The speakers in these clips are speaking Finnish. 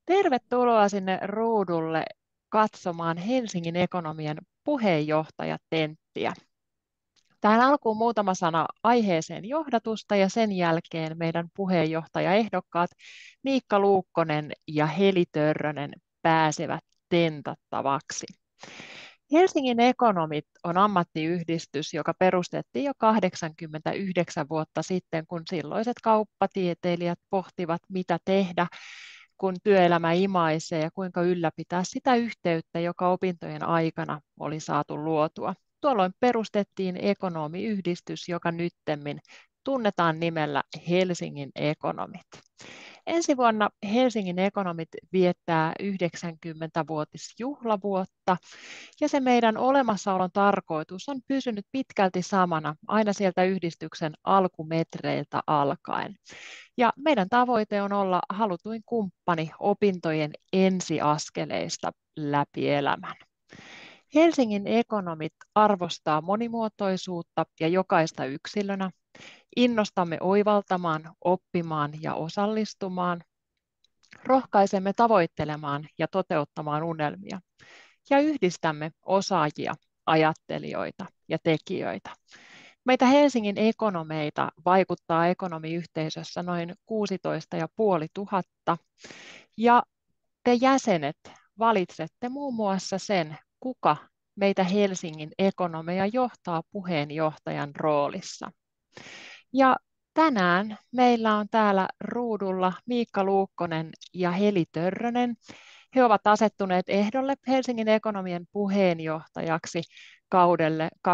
Tervetuloa sinne ruudulle katsomaan Helsingin Ekonomian puheenjohtajatenttiä. Tähän alkuun muutama sana aiheeseen johdatusta ja sen jälkeen meidän puheenjohtajaehdokkaat Miikka Luukkonen ja Heli Törrönen pääsevät tentattavaksi. Helsingin Ekonomit on ammattiyhdistys, joka perustettiin jo 89 vuotta sitten, kun silloiset kauppatieteilijät pohtivat, mitä tehdä, kun työelämä imaisee ja kuinka ylläpitää sitä yhteyttä, joka opintojen aikana oli saatu luotua. Tuolloin perustettiin ekonomiyhdistys, joka nyttemmin tunnetaan nimellä Helsingin Ekonomit. Ensi vuonna Helsingin Ekonomit viettää 90-vuotisjuhlavuotta ja se meidän olemassaolon tarkoitus on pysynyt pitkälti samana aina sieltä yhdistyksen alkumetreiltä alkaen. Ja meidän tavoite on olla halutuin kumppani opintojen ensiaskeleista läpi elämän. Helsingin Ekonomit arvostaa monimuotoisuutta ja jokaista yksilönä. Innostamme oivaltamaan, oppimaan ja osallistumaan. Rohkaisemme tavoittelemaan ja toteuttamaan unelmia. Ja yhdistämme osaajia, ajattelijoita ja tekijöitä. Meitä Helsingin ekonomeita vaikuttaa ekonomiyhteisössä noin 16 500 ja te jäsenet valitsette muun muassa sen, kuka meitä Helsingin ekonomeja johtaa puheenjohtajan roolissa. Ja tänään meillä on täällä ruudulla Miikka Luukkonen ja Heli Törrönen. He ovat asettuneet ehdolle Helsingin Ekonomien puheenjohtajaksi kaudelle 2025-2027.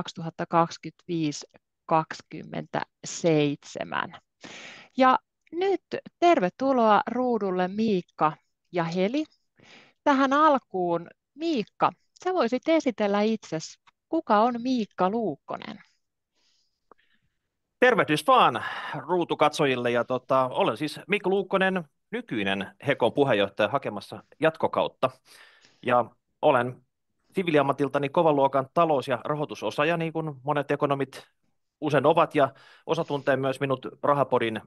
Ja nyt tervetuloa ruudulle Miikka ja Heli. Tähän alkuun Miikka, sä voisit esitellä itsesi. Kuka on Miikka Luukkonen? Tervehdys vaan ruutukatsojille ja olen siis Miikka Luukkonen, nykyinen Hekon puheenjohtaja hakemassa jatkokautta ja olen siviiliammatiltani kovan luokan talous- ja rahoitusosaaja, niin kuin monet ekonomit usein ovat, ja osa tuntee myös minut Rahapodin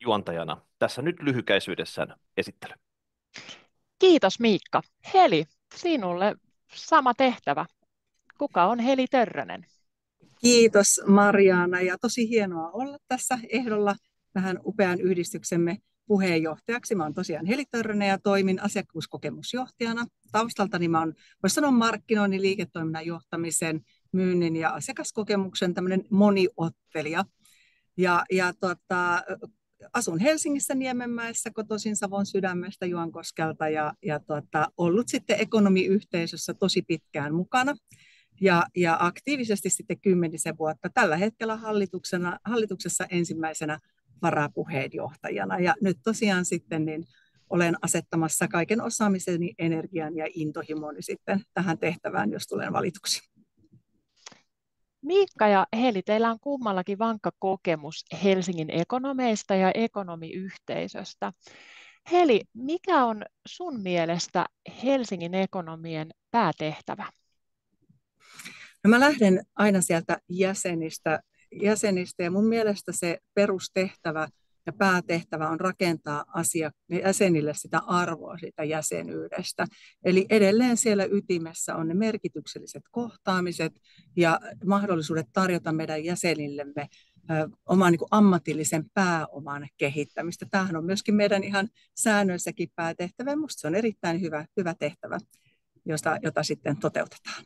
juontajana. Tässä nyt lyhykäisyydessään esittely. Kiitos Miikka. Heli, sinulle sama tehtävä. Kuka on Heli Törrönen? Kiitos Marjaana ja tosi hienoa olla tässä ehdolla tähän upean yhdistyksemme puheenjohtajaksi. Mä oon tosiaan Heli Törrönen ja toimin asiakkuuskokemusjohtajana. Taustaltani mä oon, voisi sanoa, markkinoinnin, liiketoiminnan johtamisen, myynnin ja asiakaskokemuksen tämmöinen moniottelija. Asun Helsingissä Niemenmäessä, kotoisin Savon sydämestä Juankoskelta ja ollut sitten ekonomiyhteisössä tosi pitkään mukana. Ja aktiivisesti sitten 10 vuotta tällä hetkellä hallituksessa ensimmäisenä varapuheenjohtajana. Ja nyt tosiaan sitten niin olen asettamassa kaiken osaamiseni, energian ja intohimoni sitten tähän tehtävään, jos tulen valituksi. Miikka ja Heli, teillä on kummallakin vankka kokemus Helsingin ekonomeista ja ekonomiyhteisöstä. Heli, mikä on sun mielestä Helsingin ekonomien päätehtävä? No mä lähden aina sieltä jäsenistä ja mun mielestä se perustehtävä ja päätehtävä on rakentaa jäsenille sitä arvoa siitä jäsenyydestä. Eli edelleen siellä ytimessä on ne merkitykselliset kohtaamiset ja mahdollisuudet tarjota meidän jäsenillemme oman niin kuin ammatillisen pääoman kehittämistä. Tämähän on myöskin meidän ihan säännöissäkin päätehtävä. Minusta se on erittäin hyvä tehtävä, jota sitten toteutetaan.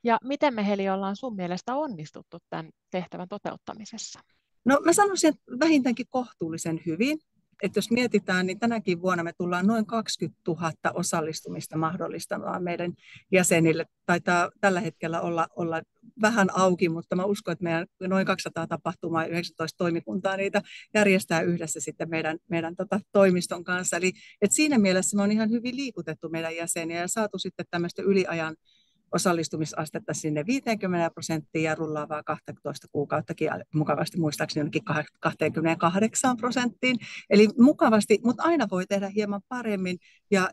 Ja miten me, Heli, ollaan sun mielestä onnistuttu tämän tehtävän toteuttamisessa? No mä sanoisin, että vähintäänkin kohtuullisen hyvin. Että jos mietitään, niin tänäkin vuonna me tullaan noin 20 000 osallistumista mahdollistamaan meidän jäsenille. Taitaa tällä hetkellä olla vähän auki, mutta mä uskon, että meidän noin 200 tapahtumaa ja 19 toimikuntaa niitä järjestää yhdessä sitten meidän toimiston kanssa. Eli että siinä mielessä me on ihan hyvin liikutettu meidän jäseniä ja saatu sitten tämmöistä yliajan osallistumisastetta sinne 50% ja rullaavaa 12 kuukauttakin mukavasti muistaakseni jonnekin 28%. Eli mukavasti, mutta aina voi tehdä hieman paremmin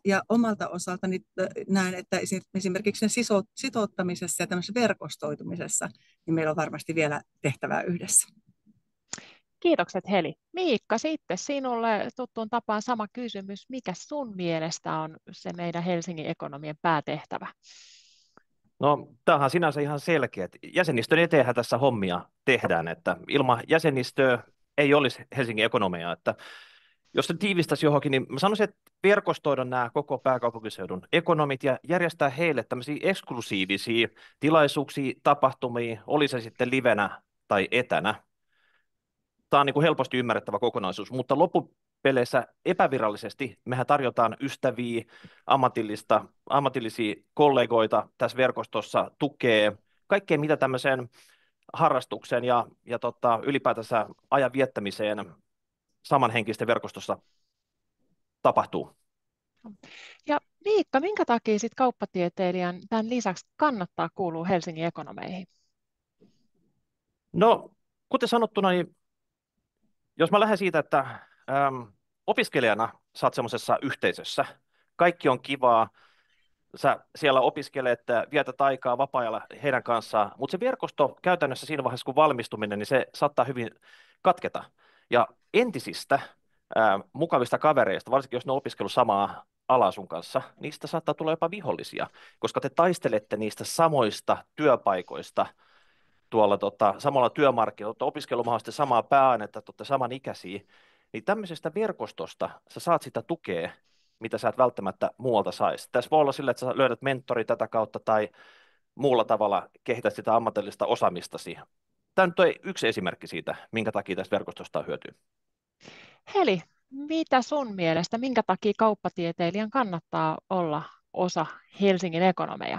ja omalta osaltani näen, että esimerkiksi sitouttamisessa ja tämmöisessä verkostoitumisessa niin meillä on varmasti vielä tehtävää yhdessä. Kiitokset Heli. Miikka, sitten sinulle tuttuun tapaan sama kysymys. Mikä sun mielestä on se meidän Helsingin ekonomien päätehtävä? No, tämähän on sinänsä ihan selkeä. Jäsenistön eteenhän tässä hommia tehdään, että ilman jäsenistöä ei olisi Helsingin ekonomia. Että jos se tiivistäisi johonkin, niin mä sanoisin, että verkostoida nämä koko pääkaupunkiseudun ekonomit ja järjestää heille tämmöisiä eksklusiivisia tilaisuuksia, tapahtumia, oli se sitten livenä tai etänä. Tämä on niin kuin helposti ymmärrettävä kokonaisuus, mutta loppupeleissä epävirallisesti mehän tarjotaan ystäviä, ammatillisia kollegoita tässä verkostossa, tukee, kaikkea mitä tämmöiseen harrastukseen ja ylipäätänsä ajan viettämiseen samanhenkisten verkostossa tapahtuu. Ja Miikka, minkä takia sit kauppatieteilijän tämän lisäksi kannattaa kuulua Helsingin ekonomeihin? No, kuten sanottuna, niin jos mä lähden siitä, että opiskelijana sä oot semmoisessa yhteisössä, kaikki on kivaa, sä siellä opiskelet, vietät aikaa vapaa-ajalla heidän kanssaan, mutta se verkosto käytännössä siinä vaiheessa, kun valmistuminen, niin se saattaa hyvin katketa. Ja entisistä mukavista kavereista, varsinkin jos ne on opiskellut samaa alaa sun kanssa, niistä saattaa tulla jopa vihollisia, koska te taistelette niistä samoista työpaikoista tuolla samalla työmarkkinoilla, olette opiskellut mahdollisesti samaa pääainetta, olette samanikäisiä, niin tämmöisestä verkostosta sä saat sitä tukea, mitä sä et välttämättä muualta saisi. Tässä voi olla sillä, että sä löydät mentori tätä kautta tai muulla tavalla kehität sitä ammatillista osaamistasi. Tämä nyt on yksi esimerkki siitä, minkä takia tästä verkostosta on hyötyä. Heli, mitä sun mielestä, minkä takia kauppatieteilijän kannattaa olla osa Helsingin ekonomeja?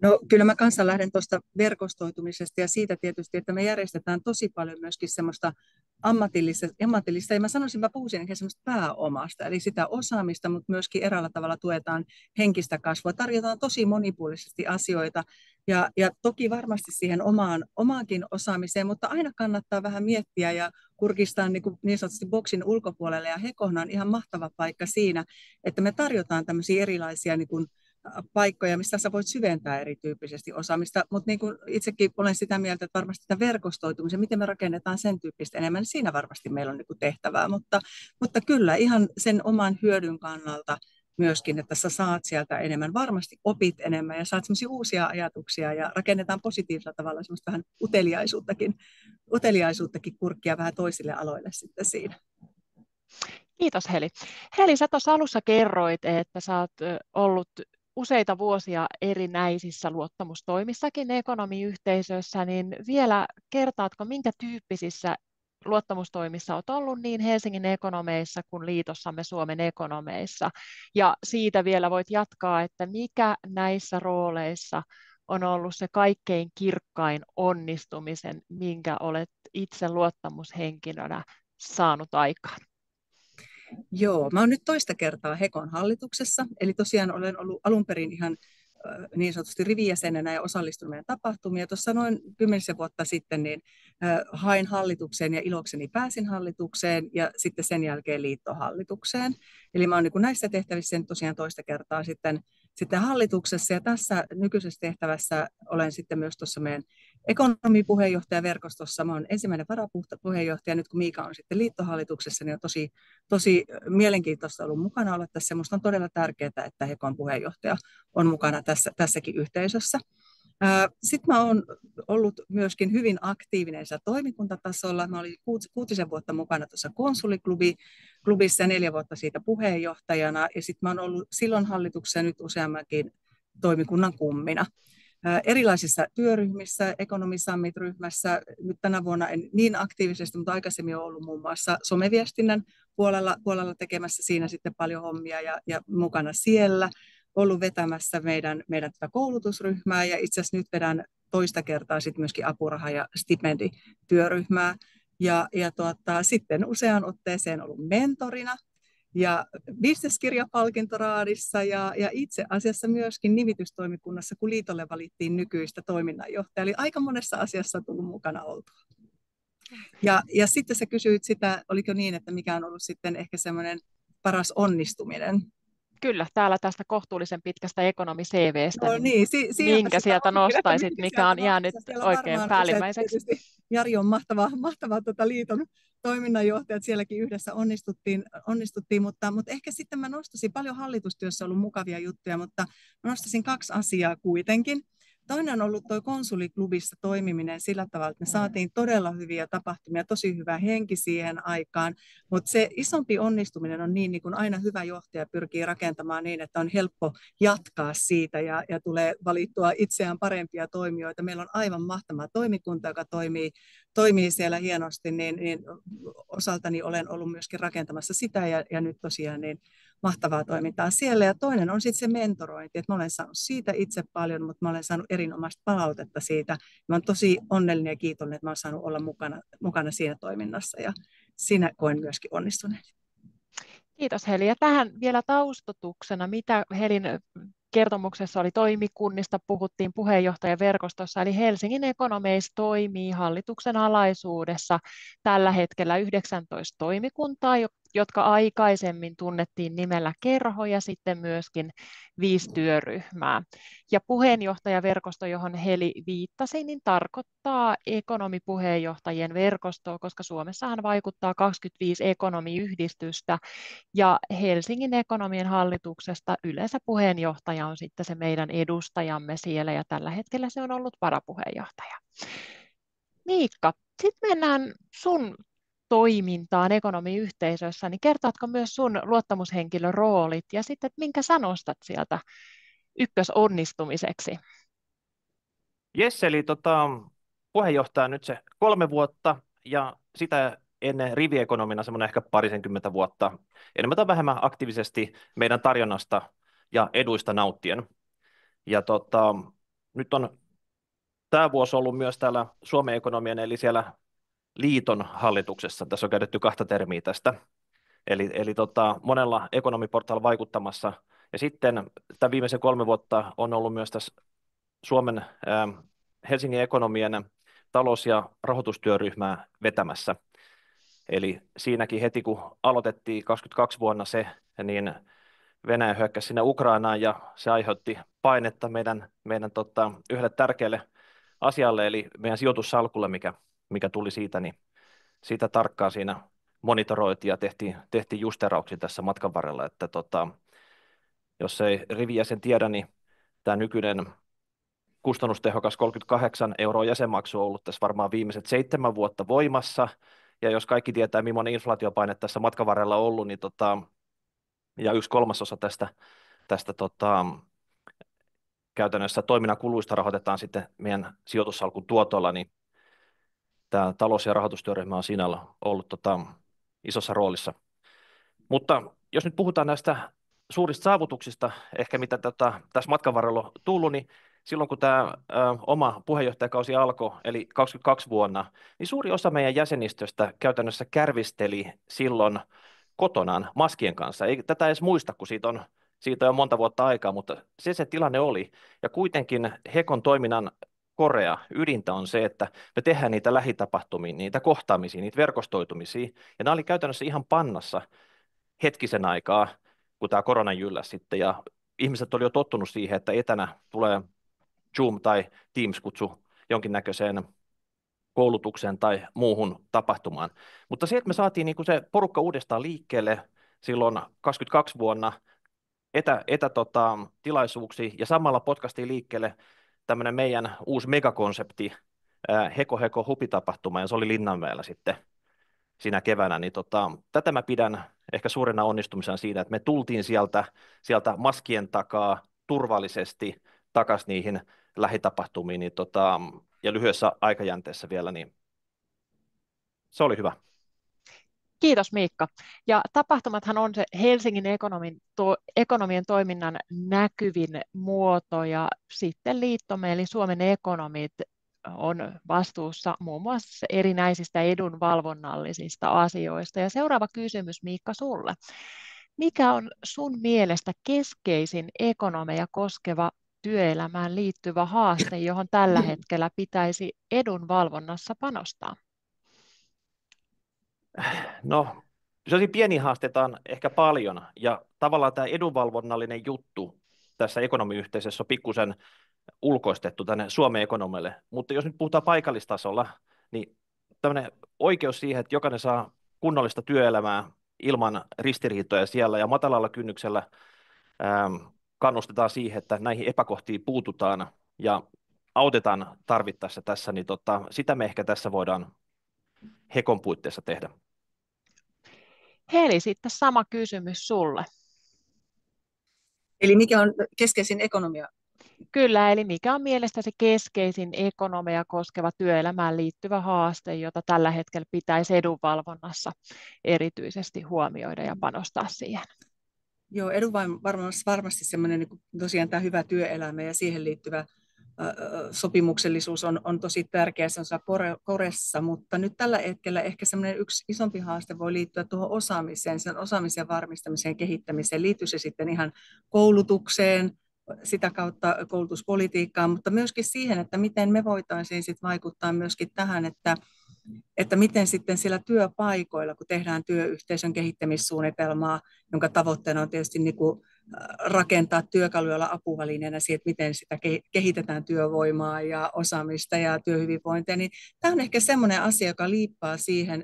No kyllä mä kanssa lähden tuosta verkostoitumisesta ja siitä tietysti, että me järjestetään tosi paljon myöskin semmoista ammatillista, ja mä puhuisin ehkä semmoista pääomasta, eli sitä osaamista, mutta myöskin eräällä tavalla tuetaan henkistä kasvua, tarjotaan tosi monipuolisesti asioita, ja toki varmasti siihen omaankin osaamiseen, mutta aina kannattaa vähän miettiä ja kurkistaa niin sanotusti boksin ulkopuolelle, ja Hekohna on ihan mahtava paikka siinä, että me tarjotaan tämmöisiä erilaisia niin kuin paikkoja, missä sä voit syventää erityyppisesti osaamista, mutta niin kuin itsekin olen sitä mieltä, että varmasti tämä verkostoitumisen, miten me rakennetaan sen tyyppistä enemmän, niin siinä varmasti meillä on niin kuin tehtävää, mutta kyllä ihan sen oman hyödyn kannalta myöskin, että sä saat sieltä enemmän, varmasti opit enemmän ja saat semmoisia uusia ajatuksia ja rakennetaan positiivisella tavalla semmoista vähän uteliaisuuttakin kurkkia vähän toisille aloille sitten siinä. Kiitos Heli. Heli, sä tuossa alussa kerroit, että sä oot ollut useita vuosia erinäisissä luottamustoimissakin ekonomiyhteisöissä, niin vielä kertaatko, minkä tyyppisissä luottamustoimissa olet ollut niin Helsingin ekonomeissa kuin liitossamme Suomen ekonomeissa. Ja siitä vielä voit jatkaa, että mikä näissä rooleissa on ollut se kaikkein kirkkain onnistumisen, minkä olet itse luottamushenkilönä saanut aikaan. Joo, mä oon nyt toista kertaa Hekon hallituksessa, eli tosiaan olen ollut alun perin ihan niin sanotusti rivijäsenenä ja osallistunut meidän tapahtumia. Tuossa noin 10 vuotta sitten niin hain hallitukseen ja ilokseni pääsin hallitukseen ja sitten sen jälkeen liittohallitukseen. Eli mä oon niin näissä tehtävissä tosiaan toista kertaa sitten hallituksessa ja tässä nykyisessä tehtävässä olen sitten myös tuossa meidän ekonomipuheenjohtajaverkostossa. Mä olen ensimmäinen varapuheenjohtaja, nyt kun Miika on sitten liittohallituksessa, niin on tosi mielenkiintoista ollut mukana olla tässä. Minusta on todella tärkeää, että Hekon puheenjohtaja on mukana tässäkin yhteisössä. Sitten mä olen ollut myöskin hyvin aktiivinen toimikuntatasolla. Mä olin 6 vuotta mukana tuossa konsuliklubissa ja 4 vuotta siitä puheenjohtajana. Ja sitten mä olen ollut silloin hallituksessa nyt useammankin toimikunnan kummina. Erilaisissa työryhmissä, Economy Summit-ryhmässä, nyt tänä vuonna en niin aktiivisesti, mutta aikaisemmin olen ollut muun muassa someviestinnän puolella tekemässä siinä sitten paljon hommia ja mukana siellä. Ollut vetämässä meidän tätä koulutusryhmää ja itse asiassa nyt vedän toista kertaa sitten myöskin apuraha- ja stipendityöryhmää. Ja sitten useaan otteeseen ollut mentorina ja bisneskirjapalkintoraadissa ja itse asiassa myöskin nimitystoimikunnassa, kun liitolle valittiin nykyistä toiminnanjohtajaa. Eli aika monessa asiassa on tullut mukana oltua. Ja sitten sä kysyit sitä, oliko niin, että mikä on ollut sitten ehkä semmoinen paras onnistuminen. Kyllä, täällä tästä kohtuullisen pitkästä ekonomi-CV:stä, No niin niin, siinäpä minkä sitä sieltä onkin, että nostaisit, minkä mikä sieltä on jäänyt nostaisin. Siellä on oikein varmaan useat, päällimmäiseksi? tietysti Jari on mahtava liiton toiminnanjohtaja, että sielläkin yhdessä onnistuttiin, mutta ehkä sitten mä nostaisin, paljon hallitustyössä ollut mukavia juttuja, mutta mä nostaisin 2 asiaa kuitenkin. Toinen on ollut tuo konsuliklubissa toimiminen sillä tavalla, että me saatiin todella hyviä tapahtumia, tosi hyvä henki siihen aikaan, mutta se isompi onnistuminen on niin kuin aina hyvä johtaja pyrkii rakentamaan niin, että on helppo jatkaa siitä ja tulee valittua itseään parempia toimijoita. Meillä on aivan mahtava toimikunta, joka toimii siellä hienosti, niin osaltani olen ollut myöskin rakentamassa sitä ja nyt tosiaan niin mahtavaa toimintaa siellä. Ja toinen on sitten se mentorointi, että mä olen saanut siitä itse paljon, mutta mä olen saanut erinomaista palautetta siitä. Mä olen tosi onnellinen ja kiitollinen, että mä olen saanut olla mukana siinä toiminnassa ja siinä koen myöskin onnistuneen. Kiitos Heli. Ja tähän vielä taustotuksena, mitä Helin kertomuksessa oli toimikunnista, puhuttiin puheenjohtajaverkostossa, eli Helsingin Economies toimii hallituksen alaisuudessa tällä hetkellä 19 toimikuntaa, jotka aikaisemmin tunnettiin nimellä kerho ja sitten myöskin 5 työryhmää. Ja puheenjohtajaverkosto, johon Heli viittasi, niin tarkoittaa ekonomipuheenjohtajien verkostoa, koska Suomessahan vaikuttaa 25 ekonomiyhdistystä ja Helsingin Ekonomien hallituksesta yleensä puheenjohtaja on sitten se meidän edustajamme siellä ja tällä hetkellä se on ollut varapuheenjohtaja. Miikka, sitten mennään sun toimintaan ekonomiyhteisössä, niin kertoatko myös sun luottamushenkilön roolit ja sitten, että minkä sä nostat sieltä ykkösonnistumiseksi? Jes, eli puheenjohtaja nyt se 3 vuotta ja sitä ennen riviekonomina semmoinen ehkä 20 vuotta enemmän tai vähemmän aktiivisesti meidän tarjonnasta ja eduista nauttien. Ja nyt on tämä vuosi ollut myös täällä Suomen ekonomian eli siellä liiton hallituksessa. Tässä on käytetty 2 termiä tästä. Eli monella ekonomiportaalla vaikuttamassa. Ja sitten tämän viimeisen 3 vuotta on ollut myös tässä Suomen Helsingin ekonomien talous- ja rahoitustyöryhmää vetämässä. Eli siinäkin heti kun aloitettiin 22 vuonna se, niin Venäjä hyökkäsi sinne Ukrainaan ja se aiheutti painetta meidän yhdelle tärkeälle asialle, eli meidän sijoitussalkulle, mikä tuli siitä, niin siitä tarkkaan siinä monitoroitiin ja tehtiin justerauksia tässä matkan varrella, että jos ei rivijäsen tiedä, niin tämä nykyinen kustannustehokas 38 € jäsenmaksu on ollut tässä varmaan viimeiset 7 vuotta voimassa, ja jos kaikki tietää, millainen inflaatiopaine tässä matkan varrella on ollut, niin ja 1/3 tästä käytännössä toiminnan kuluista rahoitetaan sitten meidän sijoitussalkun tuotolla, niin tämä talous- ja rahoitustyöryhmä on siinä ollut isossa roolissa. Mutta jos nyt puhutaan näistä suurista saavutuksista, ehkä mitä tässä matkan varrella on tullut, niin silloin kun tämä oma puheenjohtajakausi alkoi, eli 22 vuonna, niin suuri osa meidän jäsenistöstä käytännössä kärvisteli silloin kotonaan maskien kanssa. Ei tätä edes muista, kun siitä on jo monta vuotta aikaa, mutta se tilanne oli. Ja kuitenkin Hekon toiminnan korea ydintä on se, että me tehdään niitä lähitapahtumia, niitä kohtaamisia, niitä verkostoitumisia, ja nämä oli käytännössä ihan pannassa hetkisen aikaa, kun tämä korona jylläsi sitten, ja ihmiset oli jo tottunut siihen, että etänä tulee Zoom tai Teams-kutsu jonkinnäköiseen koulutukseen tai muuhun tapahtumaan. Mutta se, että me saatiin niin kuin se porukka uudestaan liikkeelle silloin 22 vuonna tilaisuuksia, ja samalla podcastiin liikkeelle tämmöinen meidän uusi megakonsepti, Heko hupitapahtuma, ja se oli Linnanmäellä sitten siinä keväänä, niin tätä mä pidän ehkä suurena onnistumisena siinä, että me tultiin sieltä maskien takaa turvallisesti takaisin niihin lähitapahtumiin, niin ja lyhyessä aikajänteessä vielä, niin se oli hyvä. Kiitos Miikka. Ja tapahtumathan on se Helsingin ekonomien toiminnan näkyvin muoto ja sitten liittomme eli Suomen ekonomit on vastuussa muun muassa erinäisistä edunvalvonnallisista asioista. Ja seuraava kysymys Miikka sulle. Mikä on sun mielestä keskeisin ekonomeja koskeva työelämään liittyvä haaste, johon tällä hetkellä pitäisi edunvalvonnassa panostaa? No, sellaisia pieniä haasteita on ehkä paljon, ja tavallaan tämä edunvalvonnallinen juttu tässä ekonomiyhteisössä on pikkusen ulkoistettu tänne Suomen ekonomille, mutta jos nyt puhutaan paikallistasolla, niin tämmöinen oikeus siihen, että jokainen saa kunnollista työelämää ilman ristiriitoja siellä ja matalalla kynnyksellä kannustetaan siihen, että näihin epäkohtiin puututaan ja autetaan tarvittaessa tässä, niin sitä me ehkä tässä voidaan Hekon puitteissa tehdä. Heli, sitten sama kysymys sulle. Eli mikä on keskeisin ekonomia? Kyllä, eli mikä on mielestäsi keskeisin ekonomia koskeva työelämään liittyvä haaste, jota tällä hetkellä pitäisi edunvalvonnassa erityisesti huomioida ja panostaa siihen? Joo, edunvalvonnassa varmasti semmoinen niin tosiaan tämä hyvä työelämä ja siihen liittyvä sopimuksellisuus on tosi tärkeä, se on koressa, mutta nyt tällä hetkellä ehkä semmoinen yksi isompi haaste voi liittyä tuohon osaamiseen, sen osaamisen varmistamiseen, kehittämiseen, liittyy se sitten ihan koulutukseen, sitä kautta koulutuspolitiikkaan, mutta myöskin siihen, että miten me voitaisiin sitten vaikuttaa myöskin tähän, että miten sitten siellä työpaikoilla, kun tehdään työyhteisön kehittämissuunnitelmaa, jonka tavoitteena on tietysti niin kuin rakentaa työkaluja olla apuvälineenä siihen, että miten sitä kehitetään työvoimaa ja osaamista ja työhyvinvointia, niin tämä on ehkä semmoinen asia, joka liippaa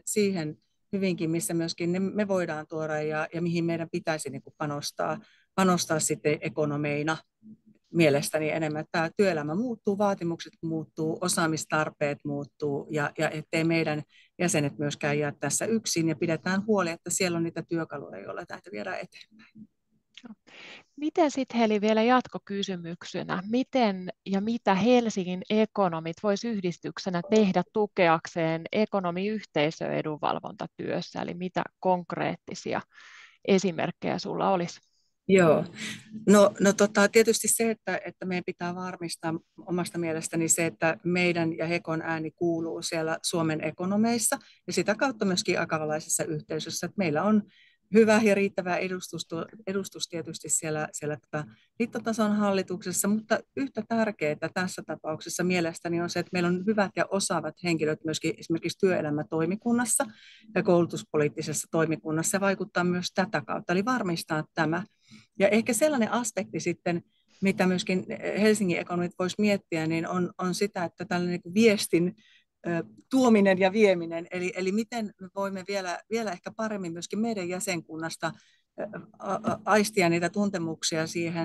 siihen hyvinkin, missä myöskin me voidaan tuoda ja mihin meidän pitäisi niin kuin panostaa sitten ekonomeina mielestäni enemmän. Tämä työelämä muuttuu, vaatimukset muuttuu, osaamistarpeet muuttuu ja ettei meidän jäsenet myöskään jää tässä yksin ja pidetään huoli, että siellä on niitä työkaluja, joilla tätä viedään eteenpäin. Miten sitten Heli vielä jatkokysymyksenä, miten ja mitä Helsingin ekonomit voisi yhdistyksenä tehdä tukeakseen ekonomiyhteisön edunvalvontatyössä, eli mitä konkreettisia esimerkkejä sulla olisi? Joo, no tietysti se, että meidän pitää varmistaa omasta mielestäni se, että meidän ja Hekon ääni kuuluu siellä Suomen ekonomeissa ja sitä kautta myöskin akavalaisessa yhteisössä, että meillä on hyvä ja riittävä edustus tietysti siellä liittotason hallituksessa, mutta yhtä tärkeää tässä tapauksessa mielestäni on se, että meillä on hyvät ja osaavat henkilöt myöskin esimerkiksi työelämätoimikunnassa ja koulutuspoliittisessa toimikunnassa ja vaikuttaa myös tätä kautta, eli varmistaa tämä. Ja ehkä sellainen aspekti sitten, mitä myöskin Helsingin ekonomit voisi miettiä, niin on sitä, että tällainen niin viestin tuominen ja vieminen, eli miten me voimme vielä ehkä paremmin myöskin meidän jäsenkunnasta aistia niitä tuntemuksia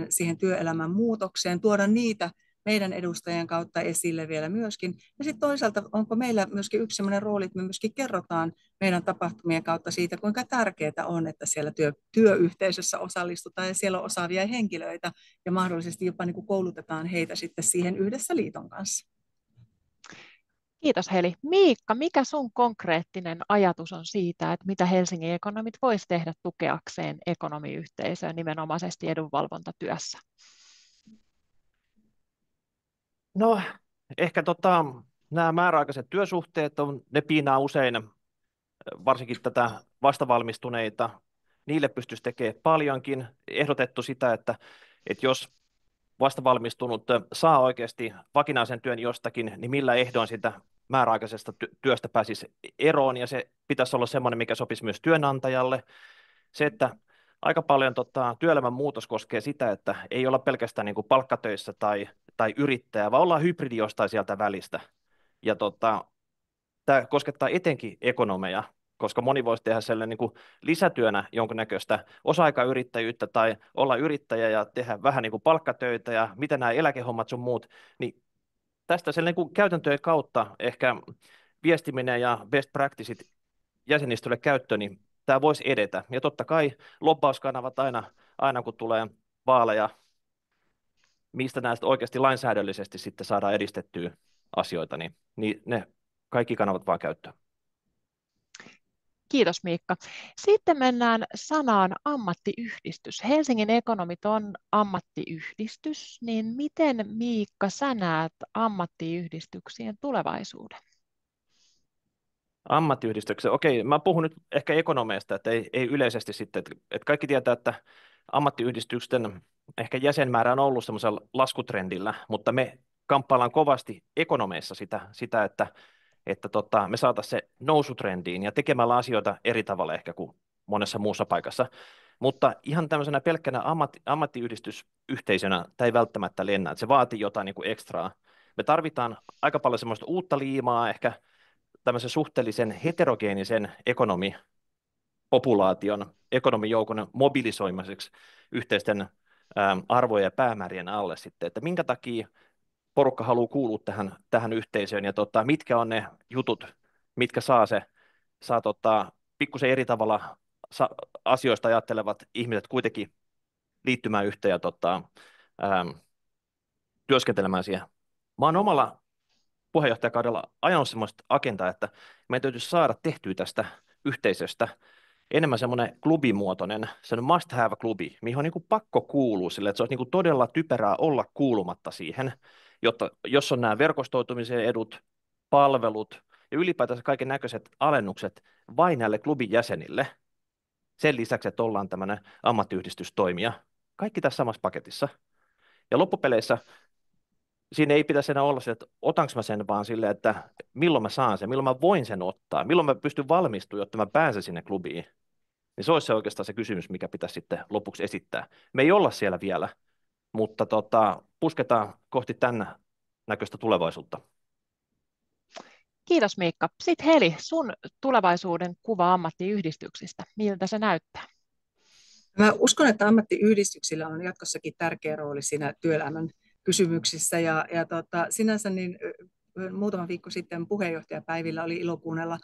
siihen työelämän muutokseen, tuoda niitä meidän edustajien kautta esille vielä myöskin. Ja sitten toisaalta onko meillä myöskin yksi sellainen rooli, että me myöskin kerrotaan meidän tapahtumien kautta siitä, kuinka tärkeää on, että siellä työyhteisössä osallistutaan ja siellä on osaavia henkilöitä ja mahdollisesti jopa niin kuin koulutetaan heitä sitten siihen yhdessä liiton kanssa. Kiitos Heli. Miikka, mikä sun konkreettinen ajatus on siitä, että mitä Helsingin ekonomit voisi tehdä tukeakseen ekonomiyhteisöä nimenomaisesti edunvalvontatyössä? No, ehkä nämä määräaikaiset työsuhteet, ne piinaa usein varsinkin tätä vastavalmistuneita. Niille pystyisi tekemään paljonkin. Ehdotettu sitä, että jos vastavalmistunut saa oikeasti vakinaisen työn jostakin, niin millä ehdoin sitä määräaikaisesta työstä pääsisi eroon, ja se pitäisi olla semmoinen, mikä sopisi myös työnantajalle. Se, että aika paljon työelämän muutos koskee sitä, että ei olla pelkästään niin kuin palkkatöissä tai yrittäjä, vaan ollaan hybridi jostain sieltä välistä. Ja tämä koskettaa etenkin ekonomeja, koska moni voisi tehdä sellainen niin kuin lisätyönä jonkinnäköistä osa-aikayrittäjyyttä tai olla yrittäjä ja tehdä vähän niin kuin palkkatöitä ja mitä nämä eläkehommat sun muut, niin tästä sellainen niin kuin käytäntöjen kautta ehkä viestiminen ja best practiceit jäsenistölle käyttöön, niin tämä voisi edetä. Ja totta kai lobbauskanavat aina kun tulee vaaleja, mistä näistä oikeasti lainsäädännöllisesti sitten saadaan edistettyä asioita, niin ne kaikki kanavat vaan käyttöön. Kiitos Miikka. Sitten mennään sanaan ammattiyhdistys. Helsingin ekonomit on ammattiyhdistys, niin miten Miikka sä näet ammattiyhdistyksien tulevaisuuden? Ammattiyhdistyksen, okei, mä puhun nyt ehkä ekonomeista, että ei yleisesti sitten, että kaikki tietää, että ammattiyhdistysten ehkä jäsenmäärä on ollut semmoisella laskutrendillä, mutta me kamppaillaan kovasti ekonomeissa sitä että me saataisiin se nousutrendiin ja tekemällä asioita eri tavalla ehkä kuin monessa muussa paikassa. Mutta ihan tämmöisenä pelkkänä ammattiyhdistysyhteisönä tämä ei välttämättä lennä, että se vaatii jotain niin kuin ekstraa. Me tarvitaan aika paljon semmoista uutta liimaa, ehkä tämmöisen suhteellisen heterogeenisen populaation, ekonomijoukon mobilisoimiseksi yhteisten arvojen ja päämäärien alle sitten, että minkä takia porukka haluaa kuulua tähän yhteisöön ja mitkä on ne jutut, mitkä saa pikkusen eri tavalla asioista ajattelevat ihmiset kuitenkin liittymään yhteen ja ähm, työskentelemään siihen. Mä oon omalla puheenjohtajakaudella ajanut sellaista agendaa, että meidän täytyisi saada tehtyä tästä yhteisöstä enemmän semmoinen klubimuotoinen, semmoinen must-have-klubi, mihin on niin kuin pakko kuulua sille, että se olisi niin kuin todella typerää olla kuulumatta siihen, jotta jos on nämä verkostoitumisen edut, palvelut ja ylipäätänsä kaiken näköiset alennukset vain näille klubin jäsenille, sen lisäksi, että ollaan tämmöinen ammattiyhdistystoimija, kaikki tässä samassa paketissa. Ja loppupeleissä siinä ei pitäisi enää olla se, että otanko mä sen vaan silleen, että milloin mä saan sen, milloin mä voin sen ottaa, milloin mä pystyn valmistumaan, jotta mä pääsen sinne klubiin. Niin se olisi se oikeastaan se kysymys, mikä pitäisi sitten lopuksi esittää. Me ei olla siellä vielä, mutta pusketaan kohti tämän näköistä tulevaisuutta. Kiitos Miikka. Sitten Heli, sun tulevaisuuden kuva ammattiyhdistyksistä. Miltä se näyttää? Mä uskon, että ammattiyhdistyksillä on jatkossakin tärkeä rooli siinä työelämän kysymyksissä. Sinänsä niin muutama viikko sitten puheenjohtajapäivillä oli ilo kuunnella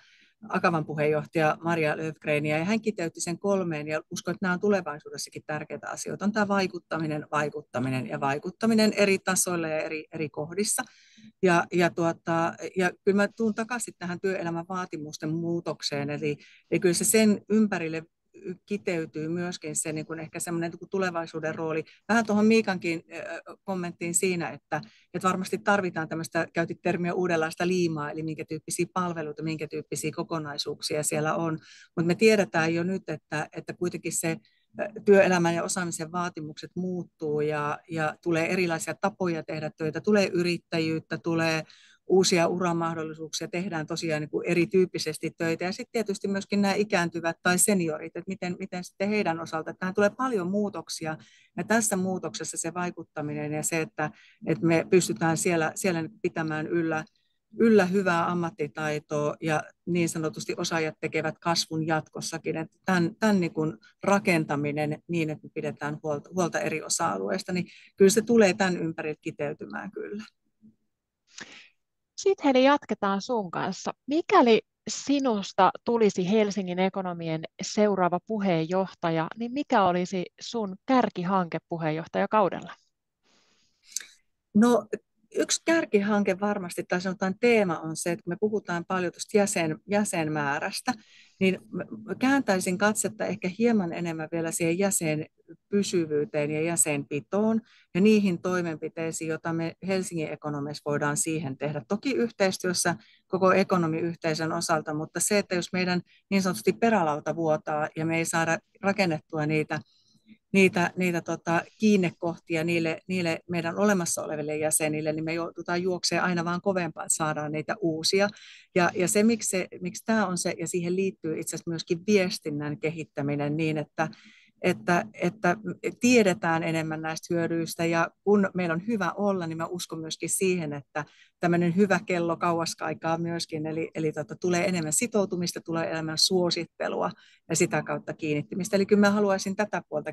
Akavan puheenjohtaja Maria Löfgrenia, ja hän kiteytti sen 3, ja uskon, että nämä on tulevaisuudessakin tärkeitä asioita. On tämä vaikuttaminen, vaikuttaminen ja vaikuttaminen eri tasoilla ja eri kohdissa. Ja kyllä mä tuun takaisin tähän työelämän vaatimusten muutokseen, eli kyllä se sen ympärille kiteytyy myöskin se niin kuin ehkä semmoinen tulevaisuuden rooli. Vähän tuohon Miikankin kommenttiin siinä, että varmasti tarvitaan tämmöistä, käytit termiä uudenlaista liimaa, eli minkä tyyppisiä palveluita, minkä tyyppisiä kokonaisuuksia siellä on. Mutta me tiedetään jo nyt, että kuitenkin se työelämän ja osaamisen vaatimukset muuttuu ja tulee erilaisia tapoja tehdä töitä, tulee yrittäjyyttä, tulee uusia uramahdollisuuksia, tehdään tosiaan niin kuin erityyppisesti töitä. Ja sitten tietysti myöskin nämä ikääntyvät tai seniorit, että miten sitten heidän osalta. Tähän tulee paljon muutoksia. Ja tässä muutoksessa se vaikuttaminen ja se, että me pystytään siellä pitämään yllä hyvää ammattitaitoa ja niin sanotusti osaajat tekevät kasvun jatkossakin. Että tämän niin kuin rakentaminen niin, että me pidetään huolta eri osa-alueista, niin kyllä se tulee tämän ympärille kiteytymään kyllä. Sitten Heli, jatketaan sun kanssa. Mikäli sinusta tulisi Helsingin Ekonomien seuraava puheenjohtaja, niin mikä olisi sun kärkihanke puheenjohtajakaudella? No, yksi kärkihanke varmasti, tai sanotaan teema on se, että kun me puhutaan paljon tuosta jäsenmäärästä, niin kääntäisin katsetta ehkä hieman enemmän vielä siihen jäsenpysyvyyteen ja jäsenpitoon ja niihin toimenpiteisiin, joita me Helsingin Ekonomissa voidaan siihen tehdä. Toki yhteistyössä koko ekonomiyhteisön osalta, mutta se, että jos meidän niin sanotusti perälauta vuotaa ja me ei saada rakennettua niitä kiinnekohtia niille meidän olemassa oleville jäsenille, niin me joudutaan juoksemaan aina vaan kovempaa, että saadaan niitä uusia. Ja se, miksi tämä on se, ja siihen liittyy itse asiassa myöskin viestinnän kehittäminen niin, että tiedetään enemmän näistä hyödyistä, ja kun meillä on hyvä olla, niin mä uskon myöskin siihen, että tämmöinen hyvä kello kauaska aikaa myöskin, eli tulee enemmän sitoutumista, tulee enemmän suosittelua ja sitä kautta kiinnittymistä. Eli kyllä mä haluaisin tätä puolta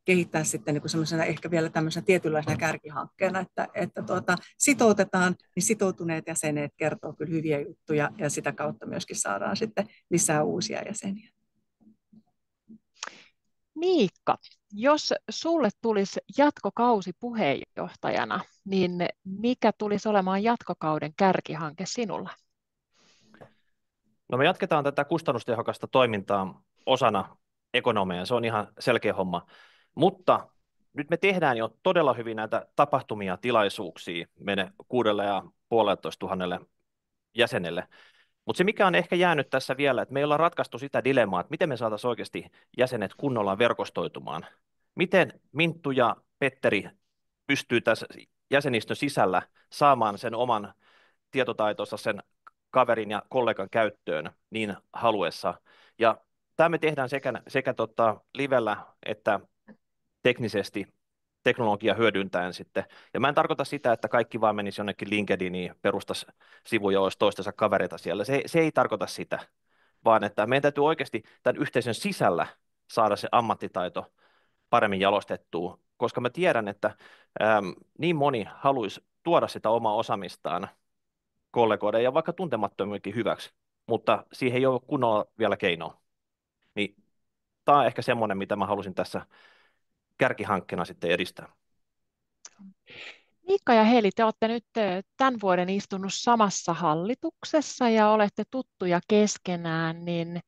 kehittää sitten niin kuin semmoisena ehkä vielä tämmöisenä tietynlaisena kärkihankkeena, että sitoutetaan, niin sitoutuneet jäsenet kertoo kyllä hyviä juttuja, ja sitä kautta myöskin saadaan sitten lisää uusia jäseniä. Miikka, jos sulle tulisi jatkokausi puheenjohtajana, niin mikä tulisi olemaan jatkokauden kärkihanke sinulla? No me jatketaan tätä kustannustehokasta toimintaa osana ekonomia, se on ihan selkeä homma, mutta nyt me tehdään jo todella hyvin näitä tapahtumia, tilaisuuksia meidän 6,5 tuhannelle jäsenelle. Mutta se, mikä on ehkä jäänyt tässä vielä, että me ei olla ratkaistu sitä dilemmaa, että miten me saataisiin oikeasti jäsenet kunnolla verkostoitumaan. Miten Minttu ja Petteri pystyy tässä jäsenistön sisällä saamaan sen oman tietotaitonsa sen kaverin ja kollegan käyttöön niin haluessa. Ja tämä me tehdään sekä livellä että teknisesti teknologia hyödyntäen sitten. Ja mä en tarkoita sitä, että kaikki vaan menisi jonnekin LinkedIniin, perustaisi sivuja, olisi toistensa kavereita siellä. Se ei tarkoita sitä, vaan että meidän täytyy oikeasti tämän yhteisön sisällä saada se ammattitaito paremmin jalostettua, koska mä tiedän, että niin moni haluaisi tuoda sitä omaa osaamistaan kollegoiden ja vaikka tuntemattomienkin hyväksi, mutta siihen ei ole kunnolla vielä keinoa. Niin tämä on ehkä semmoinen, mitä mä halusin tässä kärkihankkeena sitten edistää. Miikka ja Heli, te olette nyt tämän vuoden istunut samassa hallituksessa ja olette tuttuja keskenään, niin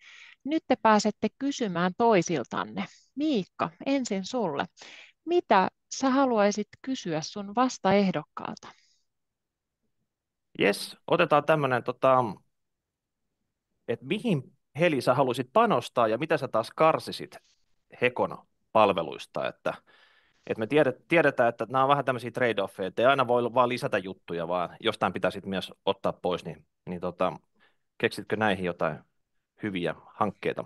nyt te pääsette kysymään toisiltanne. Miikka, ensin sulle. Mitä sä haluaisit kysyä sun vastaehdokkaalta? Jes, otetaan tämmöinen, että mihin Heli sä haluaisit panostaa ja mitä sä taas karsisit Hekon palveluista, että me tiedetään, että nämä on vähän tämmöisiä trade-offeja, että ei aina voi vaan lisätä juttuja, vaan jostain pitää sitten myös ottaa pois, niin keksitkö näihin jotain hyviä hankkeita?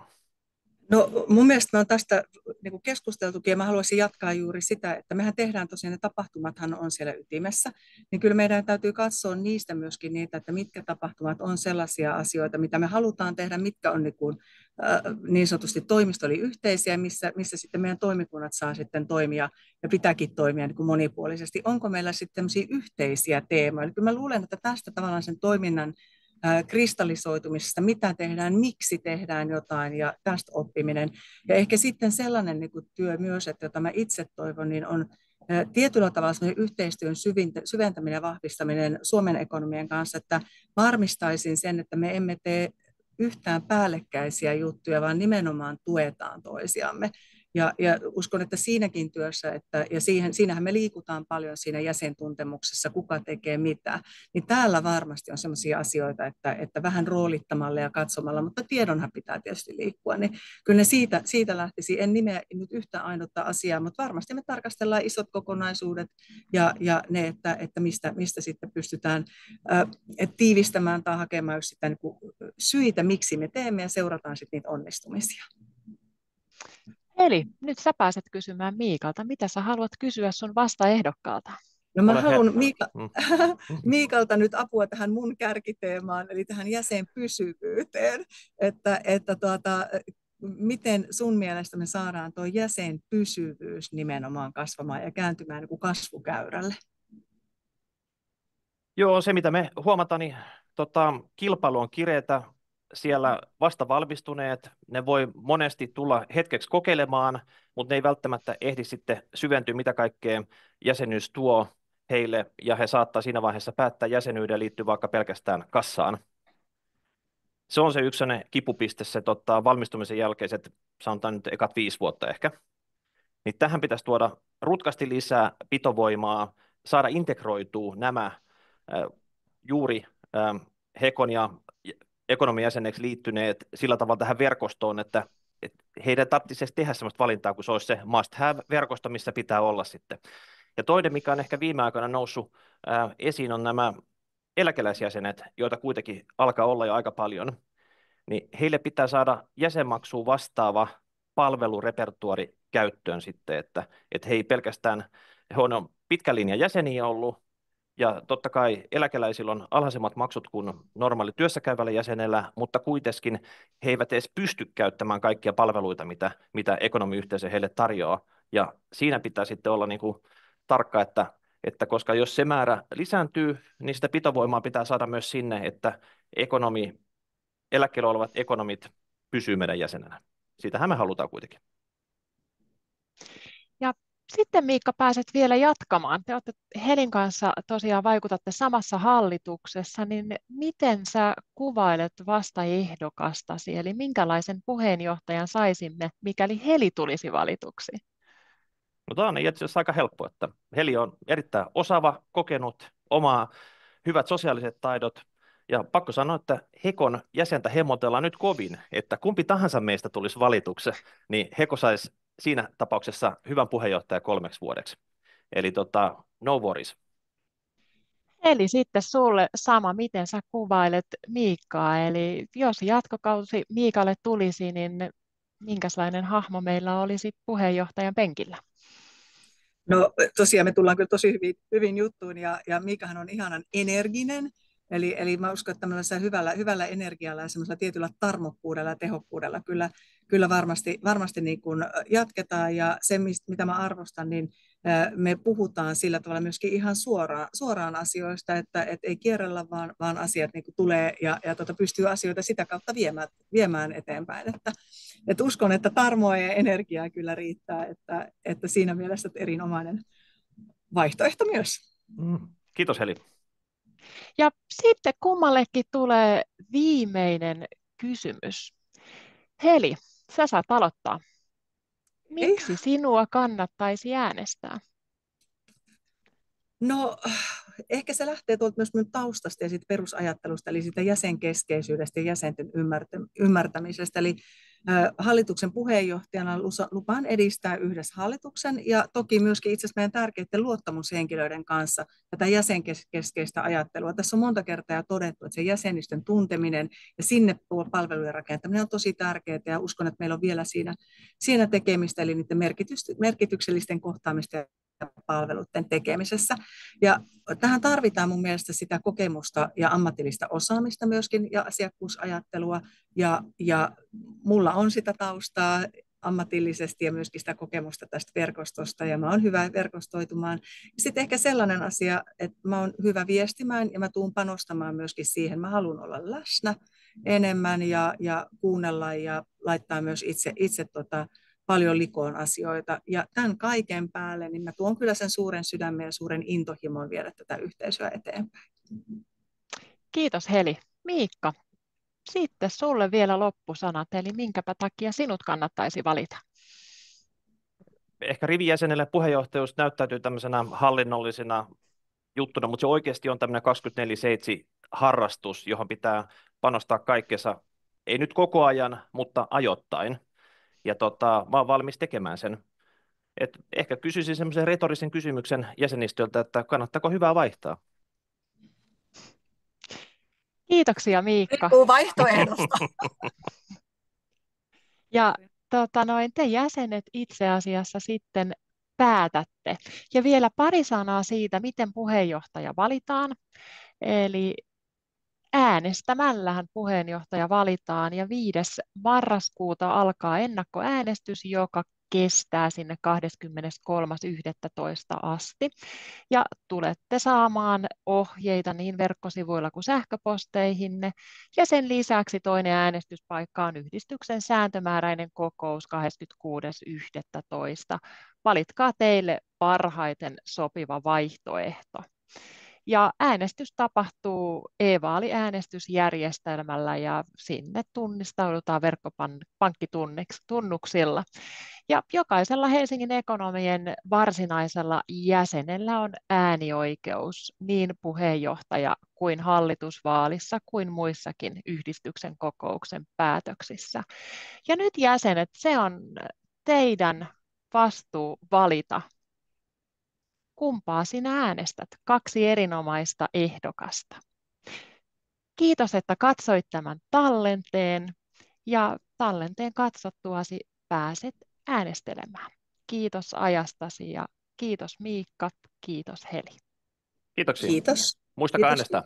No mun mielestä me on tästä niin kuin keskusteltukin ja mä haluaisin jatkaa juuri sitä, että mehän tehdään tosiaan, ne tapahtumathan on siellä ytimessä, niin kyllä meidän täytyy katsoa niistä myöskin niitä, että mitkä tapahtumat on sellaisia asioita, mitä me halutaan tehdä, mitkä on niin sanotusti toimisto oli yhteisiä, missä sitten meidän toimikunnat saa sitten toimia ja pitääkin toimia niin kuin monipuolisesti. Onko meillä sitten tämmöisiä yhteisiä teemoja? Eli kyllä mä luulen, että tästä tavallaan sen toiminnan kristallisoitumisesta, mitä tehdään, miksi tehdään jotain ja tästä oppiminen. Ja ehkä sitten sellainen niin kuin työ myös, että jota mä itse toivon, niin on tietyllä tavalla yhteistyön syventäminen ja vahvistaminen Suomen ekonomian kanssa, että varmistaisin sen, että me emme tee yhtään päällekkäisiä juttuja, vaan nimenomaan tuetaan toisiamme. Ja uskon, että siinäkin työssä, ja siinähän me liikutaan paljon siinä jäsentuntemuksessa, kuka tekee mitä, niin täällä varmasti on sellaisia asioita, että vähän roolittamalla ja katsomalla, mutta tiedonhan pitää tietysti liikkua, niin kyllä ne siitä lähtisi. En nimeä nyt yhtä ainutta asiaa, mutta varmasti me tarkastellaan isot kokonaisuudet ja ne, että mistä sitten pystytään tiivistämään tai hakemaan sitä niin kuin syitä, miksi me teemme ja seurataan sitten niitä onnistumisia. Eli nyt sä pääset kysymään Miikalta. Mitä sä haluat kysyä sun vastaehdokkaalta? No mä haluan Miikalta nyt apua tähän mun kärkiteemaan, eli tähän jäsenpysyvyyteen, miten sun mielestä me saadaan tuo jäsenpysyvyys nimenomaan kasvamaan ja kääntymään niin kuin kasvukäyrälle? Joo, se mitä me huomataan, niin kilpailu on kireetä. Siellä vasta valmistuneet, ne voi monesti tulla hetkeksi kokeilemaan, mutta ne ei välttämättä ehdi sitten syventyä, mitä kaikkea jäsenyys tuo heille, ja he saattaa siinä vaiheessa päättää jäsenyyden liittyy vaikka pelkästään kassaan. Se on se yksi kipupiste, se valmistumisen jälkeiset, sanotaan nyt ekat 5 vuotta ehkä. Niin tähän pitäisi tuoda rutkasti lisää pitovoimaa, saada integroitua nämä juuri Hekon ja ekonomian jäseneksi liittyneet sillä tavalla tähän verkostoon, että heidän tarvitsisi tehdä sellaista valintaa, kun se olisi se must-have-verkosto, missä pitää olla sitten. Ja toinen, mikä on ehkä viime aikoina noussut esiin, on nämä eläkeläisjäsenet, joita kuitenkin alkaa olla jo aika paljon, niin heille pitää saada jäsenmaksuun vastaava palvelurepertuaari käyttöön sitten, että he ei pelkästään, he on pitkän linjan jäseniä ollut, ja totta kai eläkeläisillä on alhaisemmat maksut kuin normaali työssäkäyvällä jäsenellä, mutta kuitenkin he eivät edes pysty käyttämään kaikkia palveluita, mitä ekonomiyhteisö heille tarjoaa. Ja siinä pitää sitten olla niin kuin tarkka, että koska jos se määrä lisääntyy, niin sitä pitovoimaa pitää saada myös sinne, että eläkkeellä olevat ekonomit pysyy meidän jäsenenä. Siitähän me halutaan kuitenkin. Ja sitten Miikka pääset vielä jatkamaan. Te olette Helin kanssa tosiaan vaikutatte samassa hallituksessa, niin miten sä kuvailet vastaehdokastasi, eli minkälaisen puheenjohtajan saisimme, mikäli Heli tulisi valituksi? No tämä on itse asiassa aika helppo, että Heli on erittäin osaava, kokenut, omaa hyvät sosiaaliset taidot, ja pakko sanoa, että Hekon jäsentä hemmotellaan nyt kovin, että kumpi tahansa meistä tulisi valituksi, niin Heko saisi siinä tapauksessa hyvän puheenjohtajan 3 vuodeksi. Eli no worries. Eli sitten sulle sama, miten sä kuvailet Miikkaa, eli jos jatkokausi Miikalle tulisi, niin minkälainen hahmo meillä oli sit puheenjohtajan penkillä? No tosiaan me tullaan kyllä tosi hyvin juttuun ja Miikahan on ihanan energinen. Eli mä uskon, että tämmöisellä hyvällä energialla ja semmoisella tietyllä tarmokkuudella ja tehokkuudella kyllä varmasti niin kuin jatketaan. Ja se, mitä mä arvostan, niin me puhutaan sillä tavalla myöskin ihan suoraan asioista, että ei kierrellä, vaan asiat niin kuin tulee ja pystyy asioita sitä kautta viemään eteenpäin. Että uskon, että tarmoa ja energiaa kyllä riittää, että siinä mielessä erinomainen vaihtoehto myös. Kiitos Heli. Ja sitten kummallekin tulee viimeinen kysymys. Heli, sä saat aloittaa. Miksi sinua kannattaisi äänestää? No, ehkä se lähtee tuolta myös minun taustasta ja siitä perusajattelusta, eli siitä jäsenkeskeisyydestä ja jäsenten ymmärtämisestä. Eli hallituksen puheenjohtajana lupaan edistää yhdessä hallituksen ja toki myöskin itse asiassa meidän tärkeiden luottamushenkilöiden kanssa tätä jäsenkeskeistä ajattelua. Tässä on monta kertaa jo todettu, että se jäsenistön tunteminen ja sinne palvelujen rakentaminen on tosi tärkeää ja uskon, että meillä on vielä siinä tekemistä, eli niiden merkityksellisten kohtaamista ja palveluiden tekemisessä. Ja tähän tarvitaan mun mielestä sitä kokemusta ja ammatillista osaamista myöskin ja asiakkuusajattelua. Ja mulla on sitä taustaa ammatillisesti ja myöskin sitä kokemusta tästä verkostosta ja mä oon hyvä verkostoitumaan. Ja sitten ehkä sellainen asia, että mä oon hyvä viestimään ja mä tuun panostamaan myöskin siihen. Mä haluan olla läsnä enemmän ja kuunnella ja laittaa myös itse paljon likoon asioita. Ja tämän kaiken päälle niin mä tuon kyllä sen suuren sydämen ja suuren intohimon viedä tätä yhteisöä eteenpäin. Kiitos Heli. Miikka, sitten sulle vielä loppusanat, eli minkäpä takia sinut kannattaisi valita? Ehkä rivijäsenelle puheenjohtajuus näyttäytyy tämmöisenä hallinnollisena juttuna, mutta se oikeasti on tämmöinen 24/7 harrastus, johon pitää panostaa kaikkensa, ei nyt koko ajan, mutta ajoittain. Ja mä oon valmis tekemään sen. Ehkä kysyisin semmoisen retorisen kysymyksen jäsenistöltä, että kannattaako hyvää vaihtaa? Kiitoksia Miikka. Vaihtoehdosta. Ja te jäsenet itse asiassa sitten päätätte. Ja vielä pari sanaa siitä, miten puheenjohtaja valitaan. Eli äänestämällähän puheenjohtaja valitaan ja 5. marraskuuta alkaa ennakkoäänestys, joka kestää sinne 23.11. asti. Ja tulette saamaan ohjeita niin verkkosivuilla kuin sähköposteihinne. Ja sen lisäksi toinen äänestyspaikka on yhdistyksen sääntömääräinen kokous 26.11. Valitkaa teille parhaiten sopiva vaihtoehto. Ja äänestys tapahtuu e-vaaliäänestysjärjestelmällä ja sinne tunnistaudutaan verkkopankkitunnuksilla. Ja jokaisella Helsingin Ekonomien varsinaisella jäsenellä on äänioikeus niin puheenjohtaja kuin hallitusvaalissa kuin muissakin yhdistyksen kokouksen päätöksissä. Ja nyt jäsenet, se on teidän vastuu valita, kumpaa sinä äänestät. 2 erinomaista ehdokasta. Kiitos, että katsoit tämän tallenteen ja tallenteen katsottuasi pääset äänestelemään. Kiitos ajastasi ja kiitos Miikka, kiitos Heli. Kiitoksia. Kiitos. Muistakaa Kiitos. äänestää.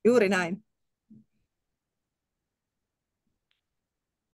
Juuri näin.